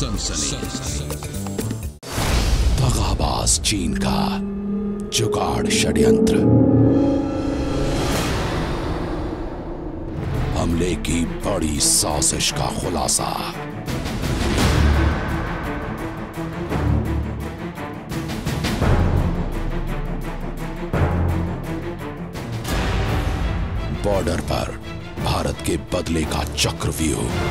सनसनी। दगाबाज चीन का जुगाड़ षड्यंत्र। हमले की बड़ी साजिश का खुलासा। बॉर्डर पर भारत के बदले का चक्रव्यूह।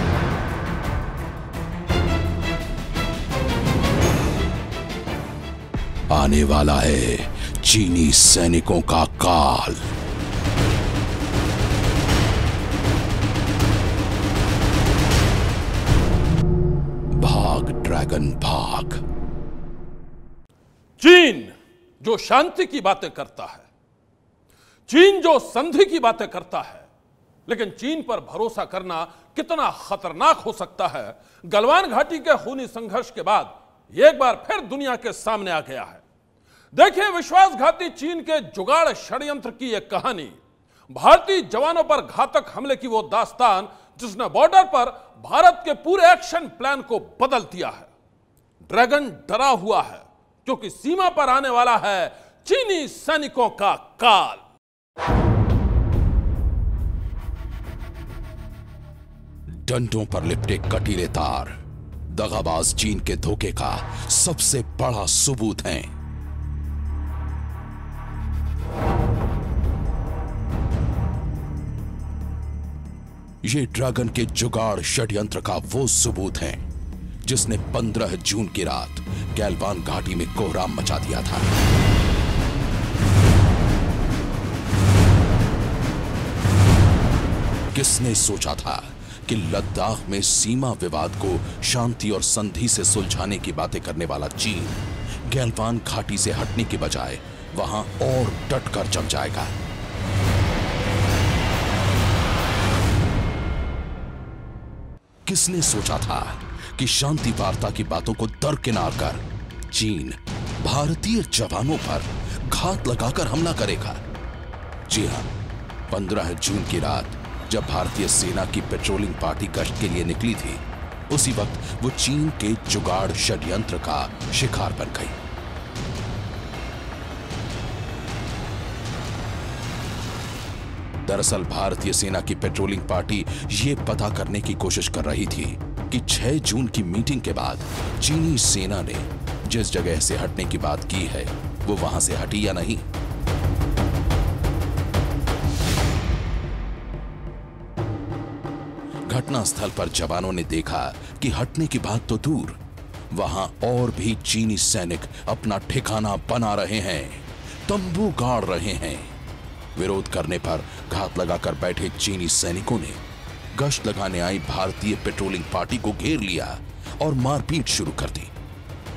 आने वाला है चीनी सैनिकों का काल। भाग ड्रैगन भाग। चीन जो शांति की बातें करता है, चीन जो संधि की बातें करता है, लेकिन चीन पर भरोसा करना कितना खतरनाक हो सकता है, गलवान घाटी के खूनी संघर्ष के बाद एक बार फिर दुनिया के सामने आ गया है। देखिए विश्वासघाती चीन के जुगाड़ षड्यंत्र की एक कहानी, भारतीय जवानों पर घातक हमले की वो दास्तान जिसने बॉर्डर पर भारत के पूरे एक्शन प्लान को बदल दिया है। ड्रैगन डरा हुआ है क्योंकि सीमा पर आने वाला है चीनी सैनिकों का काल। डंडों पर लिपटे कटीले तार दगाबाज चीन के धोखे का सबसे बड़ा सबूत हैं। ये ड्रैगन के जुगाड़ षड्यंत्र का वो सबूत है जिसने 15 जून की रात गैलवान घाटी में कोहराम मचा दिया था। किसने सोचा था कि लद्दाख में सीमा विवाद को शांति और संधि से सुलझाने की बातें करने वाला चीन गैलवान घाटी से हटने के बजाय वहां और डटकर जम जाएगा। किसने सोचा था कि शांति वार्ता की बातों को दरकिनार कर चीन भारतीय जवानों पर घात लगाकर हमला करेगा। जी हां, 15 जून की रात जब भारतीय सेना की पेट्रोलिंग पार्टी गश्त के लिए निकली थी, उसी वक्त वो चीन के जुगाड़ षड्यंत्र का शिकार बन गई। दरअसल भारतीय सेना की पेट्रोलिंग पार्टी ये पता करने की कोशिश कर रही थी कि 6 जून की मीटिंग के बाद चीनी सेना ने जिस जगह से हटने की बात की है वो वहां से हटी या नहीं। घटनास्थल पर जवानों ने देखा कि हटने की बात तो दूर, वहां और भी चीनी सैनिक अपना ठिकाना बना रहे हैं, तंबू गाड़ रहे हैं। विरोध करने पर घात लगाकर बैठे चीनी सैनिकों ने गश्त लगाने आई भारतीय पेट्रोलिंग पार्टी को घेर लिया और मारपीट शुरू कर दी,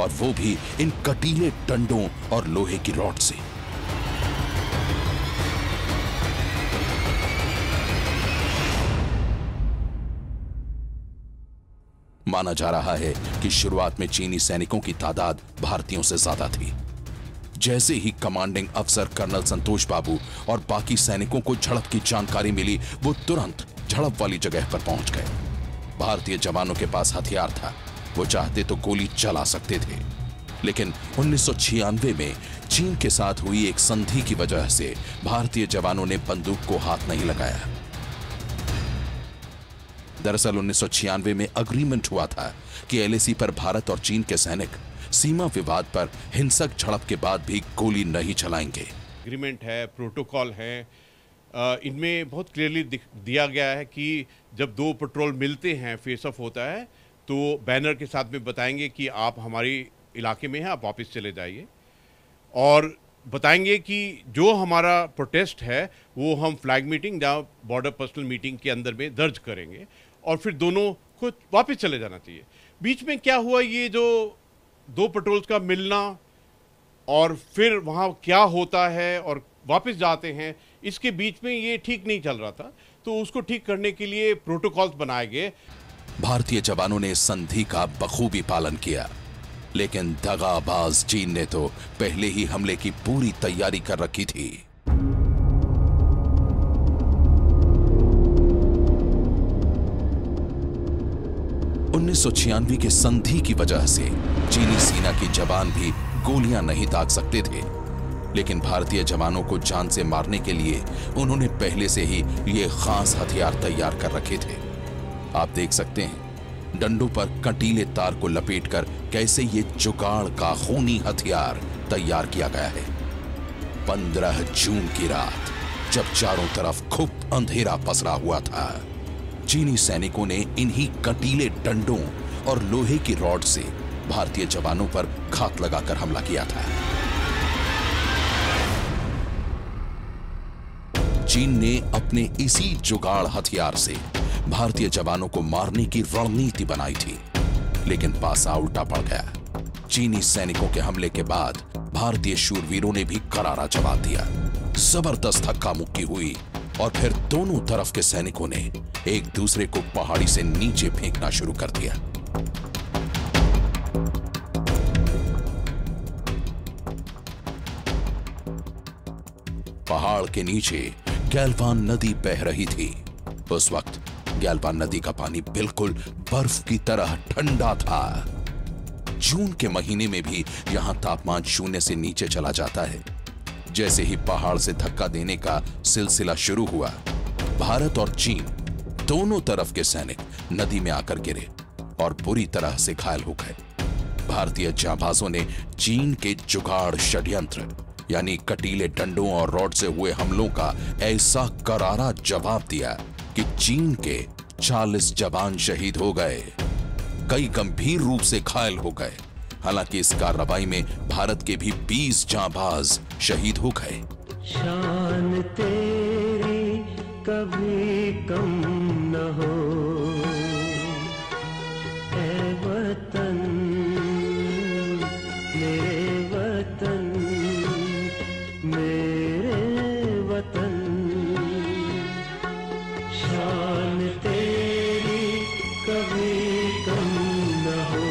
और वो भी इन कटीले डंडों और लोहे की रॉड से। माना जा रहा है कि शुरुआत में चीनी सैनिकों की तादाद भारतीयों से ज्यादा थी। जैसे ही कमांडिंग अफसर कर्नल संतोष बाबू और बाकी सैनिकों को झड़प की जानकारी मिली, वो तुरंत झड़प वाली जगह पर पहुंच गए। भारतीय जवानों के पास हथियार था, वो चाहते तो गोली चला सकते थे, लेकिन 1996 में चीन के साथ हुई एक संधि की वजह से भारतीय जवानों ने बंदूक को हाथ नहीं लगाया। दरअसल 1996 में अग्रीमेंट हुआ था कि एलएसी पर भारत और चीन के सैनिक सीमा विवाद पर हिंसक झड़प के बाद भी गोली नहीं चलाएंगे। एग्रीमेंट है, प्रोटोकॉल है, इनमें बहुत क्लियरली दिया गया है कि जब दो पेट्रोल मिलते हैं, फेस ऑफ होता है, तो बैनर के साथ में बताएंगे कि आप हमारे इलाके में हैं, आप वापस चले जाइए, और बताएंगे कि जो हमारा प्रोटेस्ट है वो हम फ्लैग मीटिंग या बॉर्डर पर्सनल मीटिंग के अंदर में दर्ज करेंगे, और फिर दोनों को वापस चले जाना चाहिए। बीच में क्या हुआ, ये जो दो पेट्रोल्स का मिलना और फिर वहाँ क्या होता है और वापस जाते हैं, इसके बीच में ये ठीक नहीं चल रहा था, तो उसको ठीक करने के लिए प्रोटोकॉल्स बनाए गए। भारतीय जवानों ने संधि का बखूबी पालन किया, लेकिन दगाबाज चीन ने तो पहले ही हमले की पूरी तैयारी कर रखी थी। 1996 के संधि की वजह से चीनी सेना की जवान भी गोलियां नहीं दाग सकते थे, लेकिन भारतीय जवानों को जान से मारने के लिए उन्होंने पहले से ही ये खास हथियार तैयार कर रखे थे। आप देख सकते हैं डंडों पर कंटीले तार को लपेटकर कैसे ये जुगाड़ का खूनी हथियार तैयार किया गया है। 15 जून की रात जब चारों तरफ खूब अंधेरा पसरा हुआ था, चीनी सैनिकों ने इन्हीं कंटीले डंडों और लोहे की रॉड से भारतीय जवानों पर घात लगाकर हमला किया था। चीन ने अपने इसी जुगाड़ हथियार से भारतीय जवानों को मारने की रणनीति बनाई थी, लेकिन पासा उल्टा पड़ गया। चीनी सैनिकों के हमले के बाद भारतीय शूरवीरों ने भी करारा जवाब दिया। जबरदस्त धक्का मुक्की हुई और फिर दोनों तरफ के सैनिकों ने एक दूसरे को पहाड़ी से नीचे फेंकना शुरू कर दिया। पहाड़ के नीचे गैल्वान नदी बह रही थी। उस वक्त गैल्वान नदी का पानी बिल्कुल बर्फ की तरह ठंडा था। जून के महीने में भी यहां तापमान 0 से नीचे चला जाता है। जैसे ही पहाड़ से धक्का देने का सिलसिला शुरू हुआ, भारत और चीन दोनों तरफ के सैनिक नदी में आकर गिरे और बुरी तरह से घायल हो गए। भारतीय जांबाजों ने चीन के जुगाड़ षड्यंत्र यानी कटीले डंडों और रॉड से हुए हमलों का ऐसा करारा जवाब दिया कि चीन के 40 जवान शहीद हो गए, कई गंभीर रूप से घायल हो गए। हालांकि इस कार्रवाई में भारत के भी 20 जांबाज शहीद हो गए। शान तेरी कभी कम न हो ऐ वतन, मेरे वतन, मेरे वतन। शान तेरी कभी कम न हो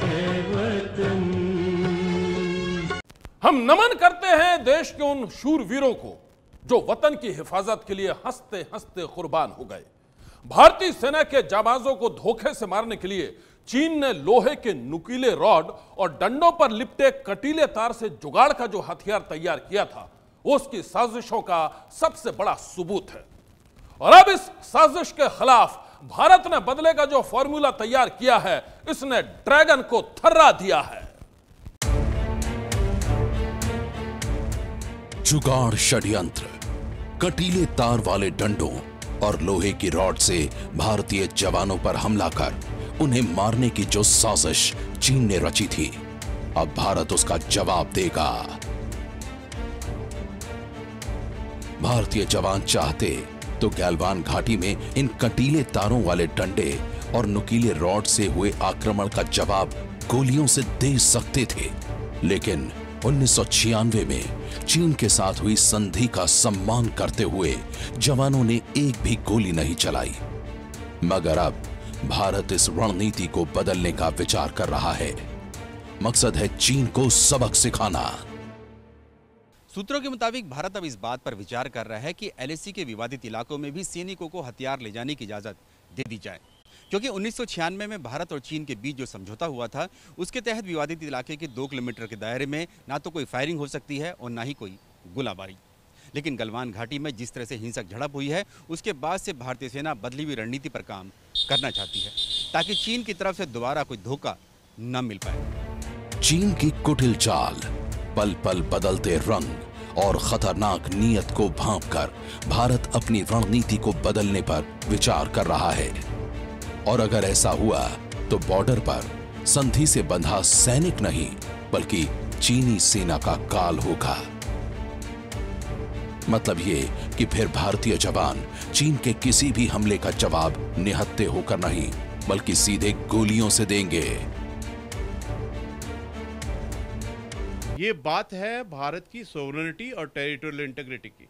ऐ वतन। हम नमन करते हैं देश के उन शूरवीरों को जो वतन की हिफाजत के लिए हंसते हंसते कुर्बान हो गए। भारतीय सेना के जाबाजों को धोखे से मारने के लिए चीन ने लोहे के नुकीले रॉड और डंडों पर लिपटे कटीले तार से जुगाड़ का जो हथियार तैयार किया था, वो उसकी साजिशों का सबसे बड़ा सबूत है। और अब इस साजिश के खिलाफ भारत ने बदले का जो फॉर्मूला तैयार किया है, इसने ड्रैगन को थर्रा दिया है। जुगाड़ षड्यंत्र, कटीले तार वाले डंडों और लोहे की रॉड से भारतीय जवानों पर हमला कर उन्हें मारने की जो साजिश चीन ने रची थी, अब भारत उसका जवाब देगा। भारतीय जवान चाहते तो गैल्वान घाटी में इन कटीले तारों वाले डंडे और नुकीले रॉड से हुए आक्रमण का जवाब गोलियों से दे सकते थे, लेकिन 1996 में चीन के साथ हुई संधि का सम्मान करते हुए जवानों ने एक भी गोली नहीं चलाई। मगर अब भारत इस रणनीति को बदलने का विचार कर रहा है। मकसद है चीन को सबक सिखाना। सूत्रों के मुताबिक भारत अब इस बात पर विचार कर रहा है कि LAC के विवादित इलाकों में भी सैनिकों को हथियार ले जाने की इजाजत दे दी जाए, क्योंकि 1996 में भारत और चीन के बीच जो समझौता हुआ था, उसके तहत विवादित इलाके के 2 किलोमीटर के दायरे में ना तो कोई फायरिंग हो सकती है और ना ही कोई गोलाबारी। लेकिन गलवान घाटी में जिस तरह से हिंसक झड़प हुई है, उसके बाद से भारतीय सेना बदली हुई रणनीति पर काम करना चाहती है, ताकि चीन की तरफ से दोबारा कोई धोखा न मिल पाए। चीन की कुटिल चाल, पल पल बदलते रंग और खतरनाक नीयत को भांपकर भारत अपनी रणनीति को बदलने पर विचार कर रहा है। और अगर ऐसा हुआ तो बॉर्डर पर संधि से बंधा सैनिक नहीं, बल्कि चीनी सेना का काल होगा। मतलब ये कि फिर भारतीय जवान चीन के किसी भी हमले का जवाब निहत्थे होकर नहीं, बल्कि सीधे गोलियों से देंगे। ये बात है भारत की सोवरेनिटी और टेरिटोरियल इंटीग्रिटी की।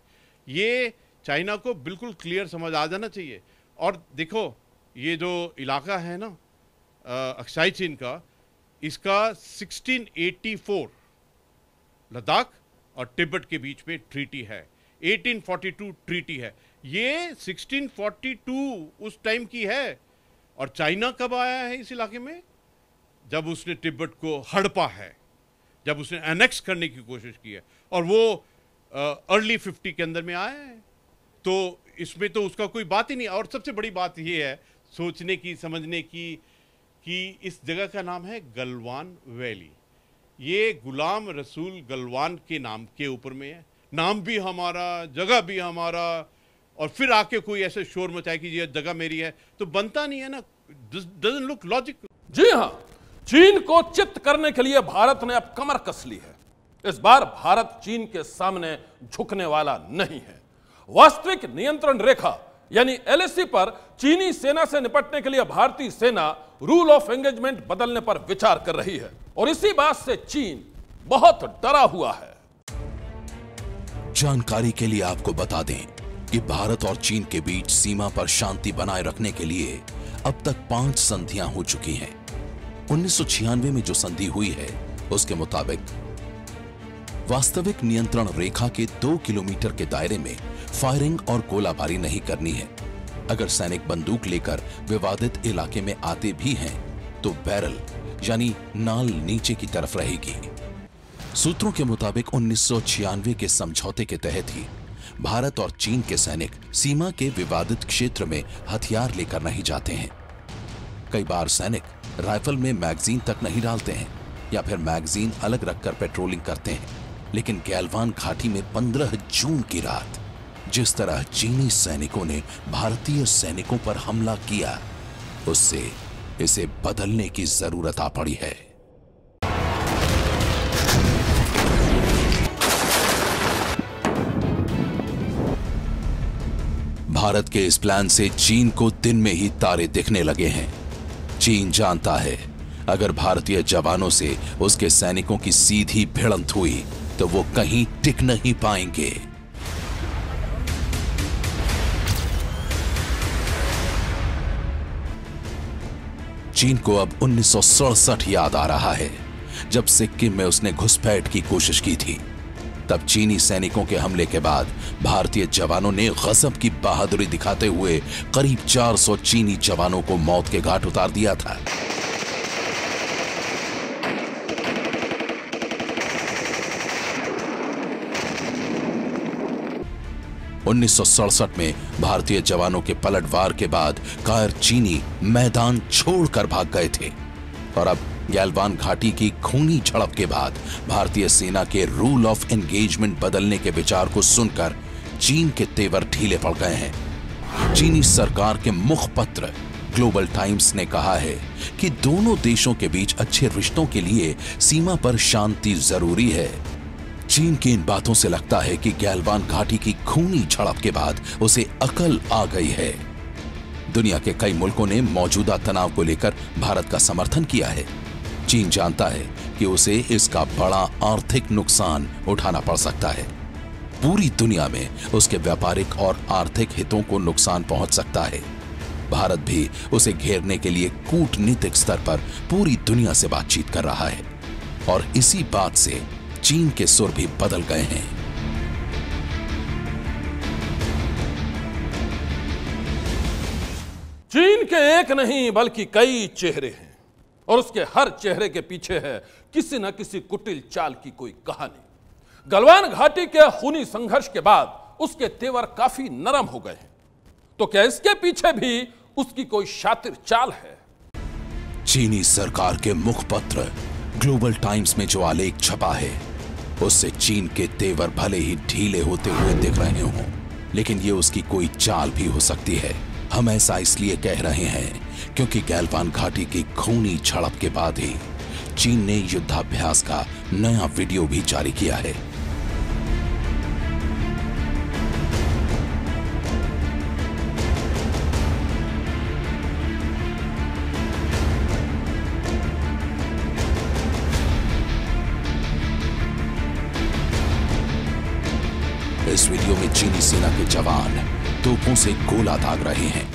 ये चाइना को बिल्कुल क्लियर समझ आ जाना चाहिए। और देखो, ये जो इलाका है ना अक्साई चीन का, इसका 1684 लद्दाख और तिब्बत के बीच में ट्रीटी है, 1842 ट्रीटी है। ये 1642 उस टाइम की है। और चाइना कब आया है इस इलाके में? जब उसने तिब्बत को हड़पा है, जब उसने एनेक्स करने की कोशिश की है, और वो अर्ली 50 के अंदर में आया है। तो इसमें तो उसका कोई बात ही नहीं। और सबसे बड़ी बात ये है सोचने की, समझने की, कि इस जगह का नाम है गलवान वैली। ये गुलाम रसूल गलवान के नाम के ऊपर में है। नाम भी हमारा, जगह भी हमारा, और फिर आके कोई ऐसे शोर मचाए कि ये जगह मेरी है, तो बनता नहीं है ना। Doesn't look logical. जी हां, चीन को चित्त करने के लिए भारत ने अब कमर कस ली है। इस बार भारत चीन के सामने झुकने वाला नहीं है। वास्तविक नियंत्रण रेखा यानी एलएसी पर चीनी सेना से निपटने के लिए भारतीय सेना रूल ऑफ एंगेजमेंट बदलने पर विचार कर रही है, और इसी बात से चीन बहुत डरा हुआ है। जानकारी के लिए आपको बता दें कि भारत और चीन के बीच सीमा पर शांति बनाए रखने के लिए अब तक 5 संधियां हो चुकी हैं। 1996 में जो संधि हुई है उसके मुताबिक वास्तविक नियंत्रण रेखा के 2 किलोमीटर के दायरे में फायरिंग और गोलाबारी नहीं करनी है। अगर सैनिक बंदूक लेकर विवादित इलाके में आते भी हैं तो बैरल यानी नाल नीचे की तरफ रहेगी। सूत्रों के मुताबिक 1996 के समझौते के तहत ही भारत और चीन के सैनिक सीमा के विवादित क्षेत्र में हथियार लेकर नहीं जाते हैं। कई बार सैनिक राइफल में मैगजीन तक नहीं डालते हैं या फिर मैगजीन अलग रखकर पेट्रोलिंग करते हैं। लेकिन गैलवान घाटी में 15 जून की रात जिस तरह चीनी सैनिकों ने भारतीय सैनिकों पर हमला किया, उससे इसे बदलने की जरूरत आ पड़ी है। भारत के इस प्लान से चीन को दिन में ही तारे दिखने लगे हैं। चीन जानता है अगर भारतीय जवानों से उसके सैनिकों की सीधी भिड़ंत हुई तो वो कहीं टिक नहीं पाएंगे। चीन को अब 1967 याद आ रहा है, जब सिक्किम में उसने घुसपैठ की कोशिश की थी। तब चीनी सैनिकों के हमले के बाद भारतीय जवानों ने गजब की बहादुरी दिखाते हुए करीब 400 चीनी जवानों को मौत के घाट उतार दिया था। उन्नीस में भारतीय जवानों के पलटवार के बाद कायर चीनी मैदान छोड़कर भाग गए थे, और अब गैलवान घाटी की खूनी झड़प के बाद भारतीय सेना के रूल ऑफ एंगेजमेंट बदलने के विचार को सुनकर चीन के तेवर ढीले पड़ गए हैं। चीनी सरकार के मुखपत्र ग्लोबल टाइम्स ने कहा है कि दोनों देशों के बीच अच्छे रिश्तों के लिए सीमा पर शांति जरूरी है। चीन की इन बातों से लगता है कि गैलवान घाटी की खूनी झड़प के बाद उसे अकल आ गई है। दुनिया के कई मुल्कों ने मौजूदा तनाव को लेकर भारत का समर्थन किया है। चीन जानता है कि उसे इसका बड़ा आर्थिक नुकसान उठाना पड़ सकता है। पूरी दुनिया में उसके व्यापारिक और आर्थिक हितों को नुकसान पहुंच सकता है। भारत भी उसे घेरने के लिए कूटनीतिक स्तर पर पूरी दुनिया से बातचीत कर रहा है, और इसी बात से चीन के सुर भी बदल गए हैं। चीन के एक नहीं बल्कि कई चेहरे हैं, और उसके हर चेहरे के पीछे है किसी न किसी कुटिल चाल की कोई कहानी। गलवान घाटी के खूनी संघर्ष के बाद उसके तेवर काफी नरम हो गए हैं, तो क्या इसके पीछे भी उसकी कोई शातिर चाल है? चीनी सरकार के मुखपत्र ग्लोबल टाइम्स में जो आलेख छपा है उससे चीन के तेवर भले ही ढीले होते हुए दिख रहे हों, लेकिन ये उसकी कोई चाल भी हो सकती है। हम ऐसा इसलिए कह रहे हैं क्योंकि गैलवान घाटी की खूनी झड़प के बाद ही चीन ने युद्धाभ्यास का नया वीडियो भी जारी किया है। इस वीडियो में चीनी सेना के जवान तोपों से गोला दाग रहे हैं।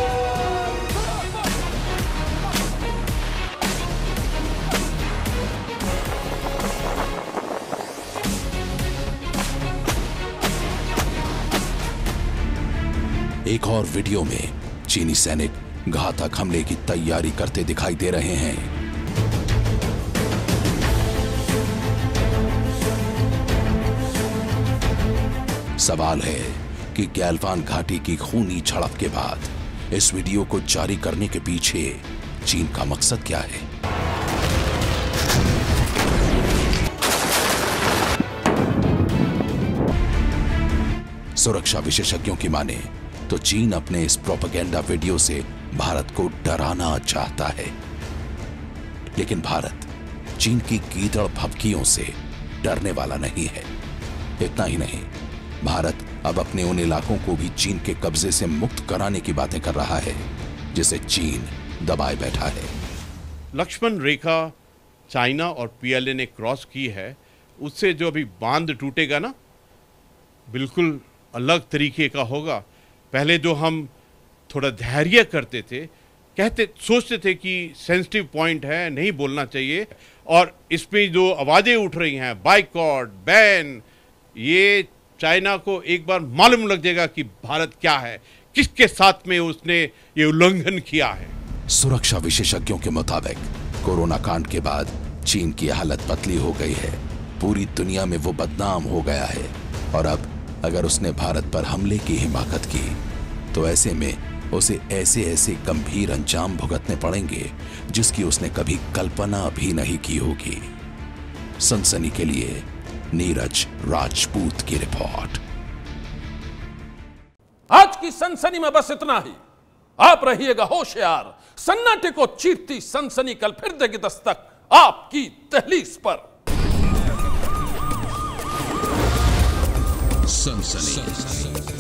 एक और वीडियो में चीनी सैनिक घातक हमले की तैयारी करते दिखाई दे रहे हैं। सवाल है कि गैल्वान घाटी की खूनी झड़प के बाद इस वीडियो को जारी करने के पीछे चीन का मकसद क्या है? सुरक्षा विशेषज्ञों की माने तो चीन अपने इस प्रोपेगेंडा वीडियो से भारत को डराना चाहता है, लेकिन भारत चीन की कीचड़ भभकियों से डरने वाला नहीं है। इतना ही नहीं, भारत अब अपने उन इलाकों को भी चीन के कब्जे से मुक्त कराने की बातें कर रहा है जिसे चीन दबाए बैठा है। लक्ष्मण रेखा चाइना और पीएलए ने क्रॉस की है, उससे जो अभी बांध टूटेगा ना, बिल्कुल अलग तरीके का होगा। पहले जो हम थोड़ा धैर्य करते थे, सोचते थे कि सेंसिटिव पॉइंट है, नहीं बोलना चाहिए, और इसमें जो आवाजें उठ रही हैं, बाइकॉट, बैन, ये चाइना को एक बार मालूम लग जाएगा कि भारत क्या है, किसके साथ में उसने ये उल्लंघन किया है। सुरक्षा विशेषज्ञों के मुताबिक कोरोना कांड के बाद चीन की हालत पतली हो गई है, पूरी दुनिया में वो बदनाम हो गया है, और अब अगर उसने भारत पर हमले की हिमाकत की तो ऐसे में उसे ऐसे गंभीर अंजाम भुगतने पड़ेंगे जिसकी उसने कभी कल्पना भी नहीं की होगी। सनसनी के लिए नीरज राजपूत की रिपोर्ट। आज की सनसनी में बस इतना ही। आप रहिएगा होशियार, सन्नाटे को चीरती सनसनी कल फिर देगी दस्तक आपकी दहलीज पर। सनसनी।